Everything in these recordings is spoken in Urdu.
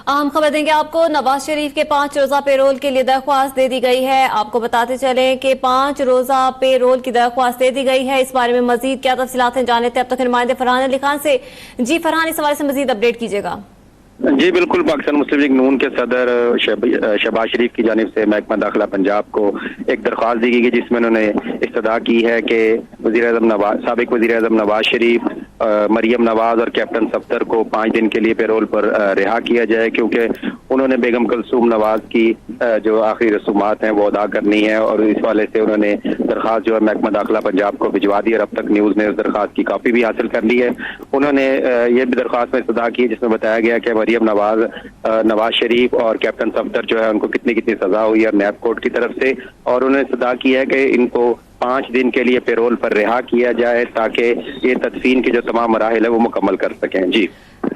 اہم خبر دیں گے آپ کو، نواز شریف کے 5 روزہ پیرول کے لیے درخواست دے دی گئی ہے۔ آپ کو بتاتے چلیں کہ 5 روزہ پیرول کی درخواست دے دی گئی ہے۔ اس بارے میں مزید کیا تفصیلات ہیں جانتے ہیں اب تک نمائندے فرحان علی خان سے۔ جی فرحان، اس حوالے سے مزید اپڈیٹ کیجیے گا۔ جی بالکل، پاکستان مسلم لیگ نون کے صدر شہباز شریف کی جانب سے محکمہ داخلہ پنجاب کو ایک درخواست دی گئی جس میں انہوں نے استدعا کی ہے کہ سابق وزیر اعظم نواز شریف، مریم نواز اور کیپٹن صفدر کو 5 دن کے لیے پیرول پر رہا کیا جائے، کیونکہ انہوں نے بیگم کلثوم نواز کی جو آخری رسومات ہیں وہ ادا کرنی ہے، اور اس والے سے انہوں نے درخواست جو ہے محکمہ داخلہ پنجاب کو بھجوا دی، اور اب تک نیوز نے اس درخواست کی کاپی بھی حاصل کر لی ہے۔ انہوں نے یہ بھی درخواست میں استدعا کی جس میں بتایا گیا کہ مریم نواز شریف اور کیپٹن صفدر جو ہے ان کو کتنی سزا ہوئی ہے نیب کورٹ کی طرف سے، اور انہوں نے استدعا کی ہے کہ ان کو 5 دن کے لیے پیرول پر رہا کیا جائے تاکہ یہ تدفین کے جو تمام مراحل ہے وہ مکمل کر سکیں۔ جی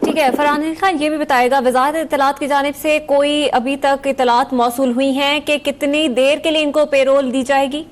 ٹھیک ہے فرحان علی خان، یہ بھی بتائے گا وزارت اطلاعات کی جانب سے کوئی ابھی تک اطلاعات موصول ہوئی ہیں کہ کتنی دیر کے لیے ان کو پیرول دی جائے گی؟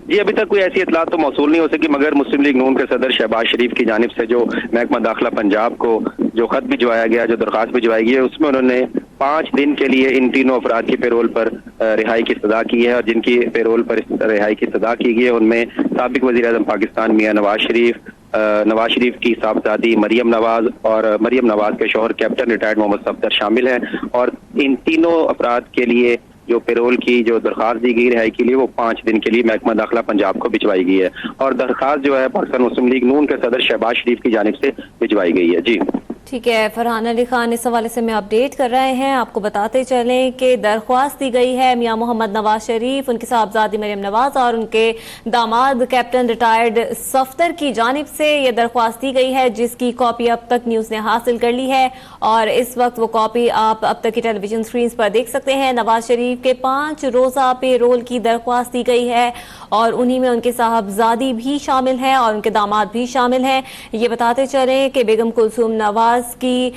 جی ابھی تک کوئی ایسی اطلاعات تو موصول نہیں ہو سکی، مگر مسلم لیگ نون کے صدر شہباز شریف کی جانب سے جو محکمہ داخلہ پنجاب کو جو خط بھجوایا گیا، جو درخواست بھجوائی گئی ہے، اس میں انہوں نے 5 دن کے لیے ان تینوں افراد کی پیرول پر رہائی کی استدعا کی ہے، اور جن کی پیرول پر رہائی کی استدعا کی گئی ہے ان میں سابق وزیر اعظم پاکستان میاں نواز شریف کی صاحبزادی مریم نواز اور مریم نواز کے شوہر کیپٹن ریٹائرڈ محمد صفدر شامل ہیں، اور ان تینوں افراد کے لیے جو پیرول کی جو درخواست دی گئی رہائی کے لیے وہ 5 دن کے لیے محکمہ داخلہ پنجاب کو بھجوائی گئی ہے، اور درخواست جو ہے پاکستان مسلم لیگ نون کے صدر شہباز شریف کی جانب سے بھجوائی گئی ہے۔ جی ٹھیک ہے فرحان علی خان، اس حوالے سے میں اپڈیٹ کر رہے ہیں۔ آپ کو بتاتے چلیں کہ درخواست دی گئی ہے میاں محمد نواز شریف، ان کی صاحبزادی مریم نواز اور ان کے داماد کیپٹن ریٹائرڈ صفدر کی جانب سے یہ درخواست دی گئی ہے، جس کی کاپی اب تک نیوز نے حاصل کر لی ہے، اور اس وقت وہ کاپی آپ اب تک کی ٹیلی ویژن سکرینز پر دیکھ سکتے ہیں۔ نواز شریف کے 5 روزہ پیرول کی درخواست دی گئی ہے، اور انہی میں ان کے صاحبزادی بھی شامل ہیں اور ان کے داماد بھی شامل ہیں۔ یہ بتاتے چلیں کہ بیگم کلثوم نواز کی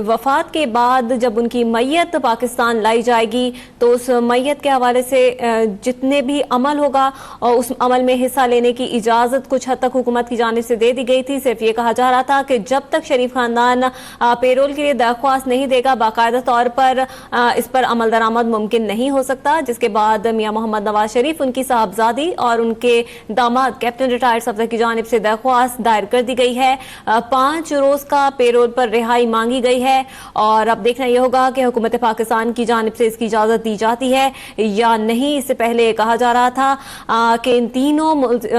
وفات کے بعد جب ان کی میت پاکستان لائی جائے گی تو اس میت کے حوالے سے جتنے بھی عمل ہوگا اور اس عمل میں حصہ لینے کی اجازت کچھ حد تک حکومت کی جانب سے دے دی گئی تھی۔ صرف یہ کہا جا رہا تھا کہ جب تک شریف خاندان پیرول کے لیے درخواست نہیں دے گا باقاعدہ طور پر اس پر عمل درآمد ممکن نہیں ہو سکتا، جس کے بعد میاں محمد نواز شریف، ان کی صاحبزادی اور ان کے داماد کیپٹن ریٹائرڈ صفدر کی جانب سے درخواست دائر کر دی گئی ہے۔ 5 روز کا پیرول پر رہائی مانگی گئی ہے، اور اب دیکھنا یہ ہوگا کہ حکومت پاکستان کی جانب سے اس کی اجازت دی جاتی ہے یا نہیں۔ اس سے پہلے کہا جا رہا تھا کہ ان تینوں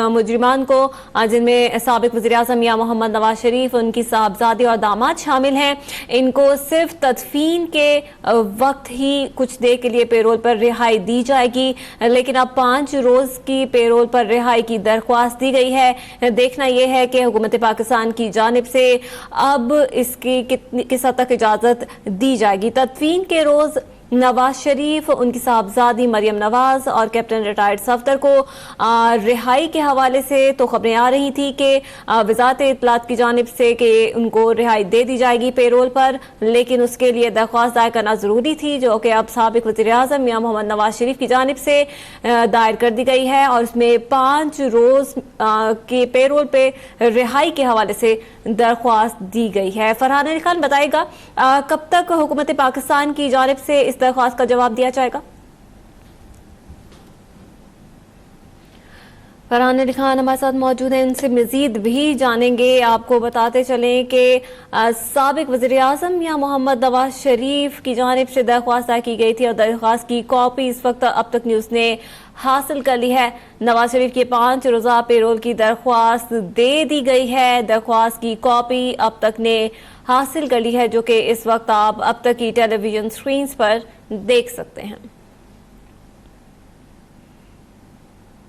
مجرمان کو، جن میں سابق وزیر اعظم میاں محمد نواز شریف، ان کی صاحبزادی اور داماد شامل ہیں، ان کو صرف تدفین کے وقت ہی کچھ دیر کے لیے پیرول پر رہائی دی جائے گی، لیکن اب 5 روز کی پیرول پر رہائی کی درخواست دی گئی ہے۔ دیکھنا یہ ہے کہ حکومت پاکستان کی جانب سے اب اس کی کس حد تک اجازت دی جائے گی۔ تدفین کے روز نواز شریف، ان کی صاحبزادی مریم نواز اور کیپٹن ریٹائرڈ صفدر کو رہائی کے حوالے سے تو خبریں آ رہی تھی کہ وزارت اطلاعات کی جانب سے کہ ان کو رہائی دے دی جائے گی پیرول پر، لیکن اس کے لیے درخواست دائر کرنا ضروری تھی، جو کہ اب سابق وزیر اعظم میاں محمد نواز شریف کی جانب سے دائر کر دی گئی ہے، اور اس میں 5 روز کے پیرول پہ رہائی کے حوالے سے درخواست دی گئی ہے۔ فرحان علی خان بتائے گا کب تک حکومت پاکستان کی جانب سے اس درخواست کا جواب دیا جائے گا؟ فرحان علی خان ہمارے ساتھ موجود ہیں، ان سے مزید بھی جانیں گے۔ آپ کو بتاتے چلیں کہ سابق وزیر اعظم یا محمد نواز شریف کی جانب سے درخواست دائر کی گئی تھی، اور درخواست کی کاپی اس وقت اب تک نیوز نے حاصل کر لی ہے۔ نواز شریف کی 5 روزہ پیرول کی درخواست دے دی گئی ہے، درخواست کی کاپی اب تک نے حاصل کر لی ہے، جو کہ اس وقت آپ اب تک کی ٹیلی ویژن سکرینز پر دیکھ سکتے ہیں۔